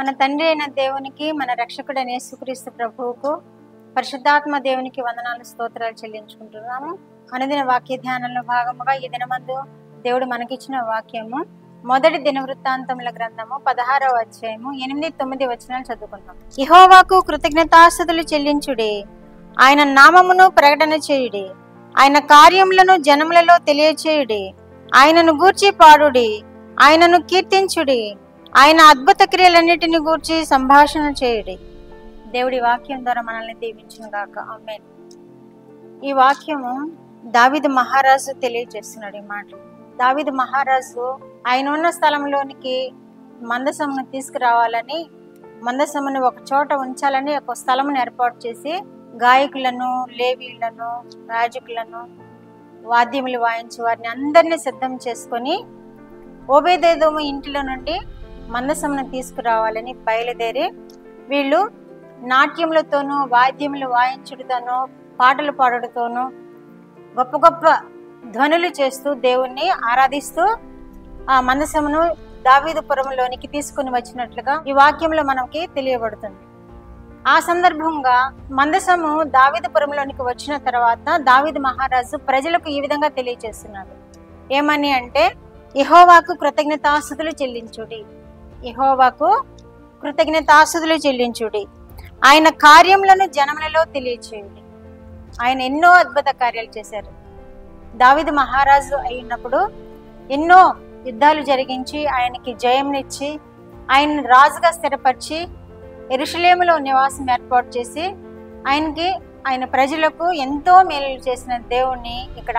మన తండ్రి అయిన దేవునికి, మన రక్షకుడైన యేసుక్రీస్తు ప్రభువుకు, పరిశుద్ధాత్మ దేవునికి వందనాలు స్తోత్రాలు చెల్లించుకుంటున్నాము. అనుదిన వాక్య ధ్యానంలో భాగముగా ఈ దినమందు దేవుడు మనకిచ్చిన వాక్యము మొదటి దినవృత్తాంతముల గ్రంథము 16వ అధ్యాయము 8-9 వచనాలు చదువుకుందాం. యెహోవాకు కృతజ్ఞతాస్తుతులు చెల్లించుడి, ఆయన నామమును ప్రకటన చేయుడి, ఆయన కార్యములను జనములలో తెలియచేయుడి, ఆయనను గూర్చి పాడుడి, ఆయనను కీర్తించుడి, ఆయన అద్భుత క్రియలన్నిటిని గూర్చి సంభాషణ చేయుడి. దేవుడి వాక్యం ద్వారా మనల్ని దీవించును గాక. ఆమేన్. ఈ వాక్యము దావీదు మహారాజు తెలియజేస్తున్నాడు. ఈ మాట దావీదు మహారాజు ఆయన ఉన్న స్థలంలోనికి మందసమును తీసుకురావాలని, మందసమును ఒక చోట ఉంచాలని ఒక స్థలమును ఏర్పాటు చేసి గాయకులను, లేవీలను, యాజకులను, వాద్యములు వాయించి వారిని అందరినీ సిద్ధం చేసుకొని ఓబేదెదోము ఇంటిలో నుండి మందసమును తీసుకురావాలని బయలుదేరి వీళ్ళు నాట్యములతోనూ, వాద్యములు వాయించుడుతోనూ, పాటలు పాడుతోనూ, గొప్ప గొప్ప ధ్వనులు చేస్తూ దేవుణ్ణి ఆరాధిస్తూ ఆ మందసమును దావీదుపురంలోనికి తీసుకుని వచ్చినట్లుగా ఈ వాక్యంలో మనకి తెలియబడుతుంది. ఆ సందర్భంగా మందసము దావీదుపురంలోనికి వచ్చిన తర్వాత దావీదు మహారాజు ప్రజలకు ఈ విధంగా తెలియజేస్తున్నాడు. ఏమని అంటే, యెహోవాకు కృతజ్ఞతాస్తుతులు చెల్లించుడి, యెహోవాకు కృతజ్ఞతాస్తుతులు చెల్లించుడి, ఆయన కార్యములను జనములలో తెలియచేయుడి. ఆయన ఎన్నో అద్భుత కార్యాలు చేశారు. దావీదు మహారాజు అయినప్పుడు ఎన్నో యుద్ధాలు జరిగించి ఆయనకి జయంనిచ్చి ఆయన రాజుగా స్థిరపరిచి యెరూషలేములో నివాసం ఏర్పాటు చేసి ఆయన ప్రజలకు ఎంతో మేలు చేసిన దేవుణ్ణి ఇక్కడ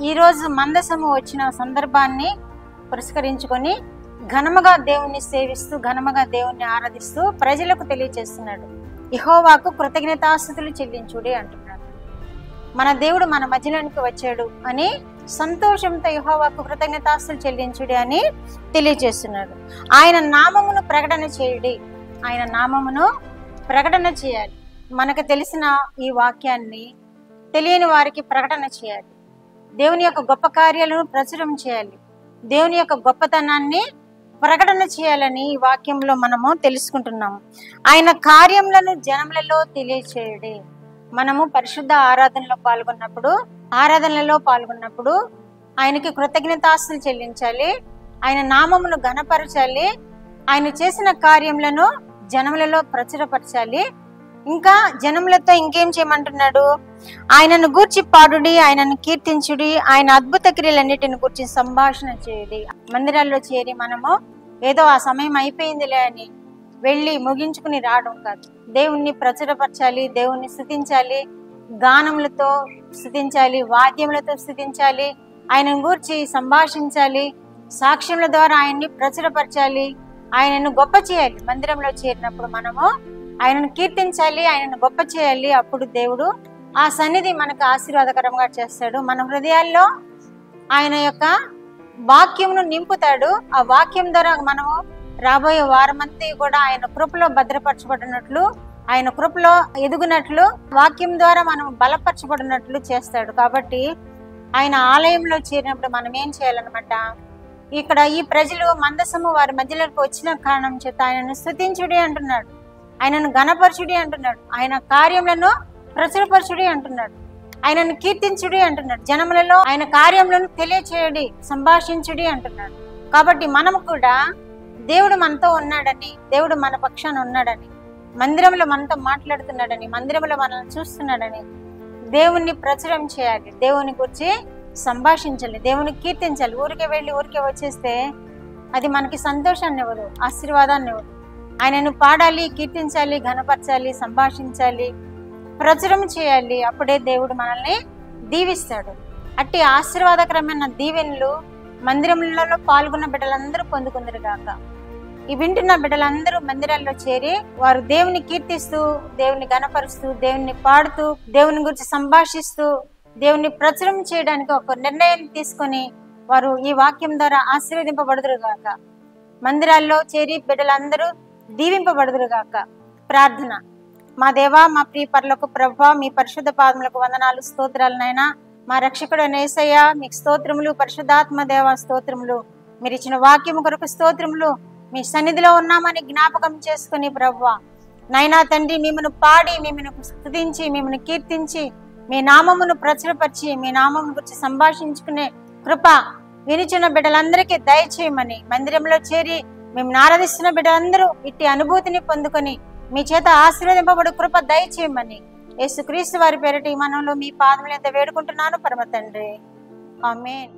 ఈరోజు మందసము వచ్చిన సందర్భాన్ని పురస్కరించుకొని ఘనముగా దేవుణ్ణి సేవిస్తూ, ఘనముగా దేవుణ్ణి ఆరాధిస్తూ ప్రజలకు తెలియజేస్తున్నాడు. యెహోవాకు కృతజ్ఞతాస్తుతులు చెల్లించుడి అంటున్నాడు. మన దేవుడు మన మధ్యలోనికి వచ్చాడు అని సంతోషంతో యెహోవాకు కృతజ్ఞతాస్తుతులు చెల్లించుడి అని తెలియజేస్తున్నాడు. ఆయన నామమును ప్రకటన చేయుడి, ఆయన నామమును ప్రకటన చేయాలి. మనకు తెలిసిన ఈ వాక్యాన్ని తెలియని వారికి ప్రకటన చేయాలి. దేవుని యొక్క గొప్ప కార్యాలను ప్రచురం చేయాలి. దేవుని యొక్క గొప్పతనాన్ని ప్రకటన చేయాలని ఈ వాక్యంలో మనము తెలుసుకుంటున్నాము. ఆయన కార్యములను జనములలో తెలియచేయుడి. మనము పరిశుద్ధ ఆరాధనలలో పాల్గొన్నప్పుడు ఆయనకి కృతజ్ఞతాస్తుతులు చెల్లించాలి, ఆయన నామమును ఘనపరచాలి, ఆయన చేసిన కార్యములను జనములలో ప్రచురపరచాలి. ఇంకా జనములతో ఇంకేం చేయమంటున్నాడు? ఆయనను గూర్చి పాడుడి, ఆయనను కీర్తించుడి, ఆయన అద్భుత క్రియలన్నిటిని గూర్చి సంభాషణ చేయుడి. మందిరాల్లో చేరి మనము ఏదో ఆ సమయం అయిపోయిందిలే అని వెళ్ళి ముగించుకుని రావడం కాదు. దేవుణ్ణి ప్రచురపరచాలి, దేవుణ్ణి స్తుతించాలి, గానములతో స్తుతించాలి, వాద్యములతో స్తుతించాలి, ఆయనను గూర్చి సంభాషించాలి, సాక్ష్యముల ద్వారా ఆయన్ని ప్రచురపరచాలి, ఆయనను గొప్ప చేయాలి. మందిరంలో చేరినప్పుడు మనము ఆయనను కీర్తించాలి, ఆయనను గొప్ప చేయాలి. అప్పుడు దేవుడు ఆ సన్నిధి మనకు ఆశీర్వాదకరంగా చేస్తాడు. మన హృదయాల్లో ఆయన యొక్క వాక్యమును నింపుతాడు. ఆ వాక్యం ద్వారా మనము రాబోయే వారమంతా కూడా ఆయన కృపలో భద్రపరచబడినట్లు, ఆయన కృపలో ఎదుగునట్లు, వాక్యం ద్వారా మనం బలపరచబడినట్లు చేస్తాడు. కాబట్టి ఆయన ఆలయంలో చేరినప్పుడు మనం ఏం చేయాలన్నమాట? ఇక్కడ ఈ ప్రజలు మందసము వారి మధ్యలోకి వచ్చిన కారణం చేత ఆయనను స్తుతించుడి అంటున్నాడు, ఆయనను ఘనపరచుడి అంటున్నాడు, ఆయన కార్యములను ప్రచురపరచుడి అంటున్నాడు, ఆయనను కీర్తించుడి అంటున్నాడు, జనములలో ఆయన కార్యములను తెలియచేయుడి, సంభాషించుడి అంటున్నాడు. కాబట్టి మనము కూడా దేవుడు మనతో ఉన్నాడని, దేవుడు మన పక్షాన ఉన్నాడని, మందిరంలో మనతో మాట్లాడుతున్నాడని, మందిరంలో మనల్ని చూస్తున్నాడని దేవుణ్ణి ప్రచురం చేయాలి, దేవుని గురించి సంభాషించాలి, దేవుని కీర్తించాలి. ఊరికే వెళ్ళి ఊరికే వచ్చేస్తే అది మనకి సంతోషాన్ని ఇవ్వదు, ఆశీర్వాదాన్ని ఇవ్వదు. ఆయనను పాడాలి, కీర్తించాలి, ఘనపరచాలి, సంభాషించాలి, ప్రచురం చేయాలి. అప్పుడే దేవుడు మనల్ని దీవిస్తాడు. అట్టి ఆశీర్వాదకరమైన దీవెనలు మందిరంలో పాల్గొన్న బిడ్డలందరూ పొందుకుందరు గాక. ఈ వింటున్న బిడ్డలందరూ మందిరాల్లో చేరి వారు దేవుని కీర్తిస్తూ, దేవుని ఘనపరుస్తూ, దేవుని పాడుతూ, దేవుని గురించి సంభాషిస్తూ, దేవుని ప్రచురం చేయడానికి ఒక నిర్ణయం తీసుకొని వారు ఈ వాక్యం ద్వారా ఆశీర్వదింపబడుదురు గాక. మందిరాల్లో చేరి బిడ్డలందరూ దీవింపబడుదురు గాక. ప్రార్థన. మా దేవా, మా ప్రియ పరలోక ప్రభువా, మీ పరిశుద్ధ పాదములకు వందనాలు, స్తోత్రాలు నాయనా. మా రక్షకుడు యేసయ్యా మీకు స్తోత్రములు, పరిశుద్ధాత్మ దేవ స్తోత్రములు. మీరు ఇచ్చిన వాక్యము కొరకు స్తోత్రములు. మీ సన్నిధిలో ఉన్నామని జ్ఞాపకం చేసుకుని ప్రభువా నైనా తండ్రి మిమ్మల్ని పాడి మిమ్మల్ని స్తుతించి మిమ్మల్ని కీర్తించి మీ నామమును ప్రచురపరిచి మీ నామమును గురించి సంభాషించుకునే కృప వినిచిన బిడ్డలందరికీ దయచేయమని మందిరంలో చేరి మేము ఆరాధిస్తున్న బిడ్డలందరూ ఇట్టి అనుభూతిని పొందుకొని మీ చేత ఆశీర్వదింపబడు కృప దయచేయమని యేసుక్రీస్తు వారి పేరిట ఈ మనలో మీ పాదముల యొద్ద వేడుకుంటున్నాను పరమ తండ్రి. ఆమేన్.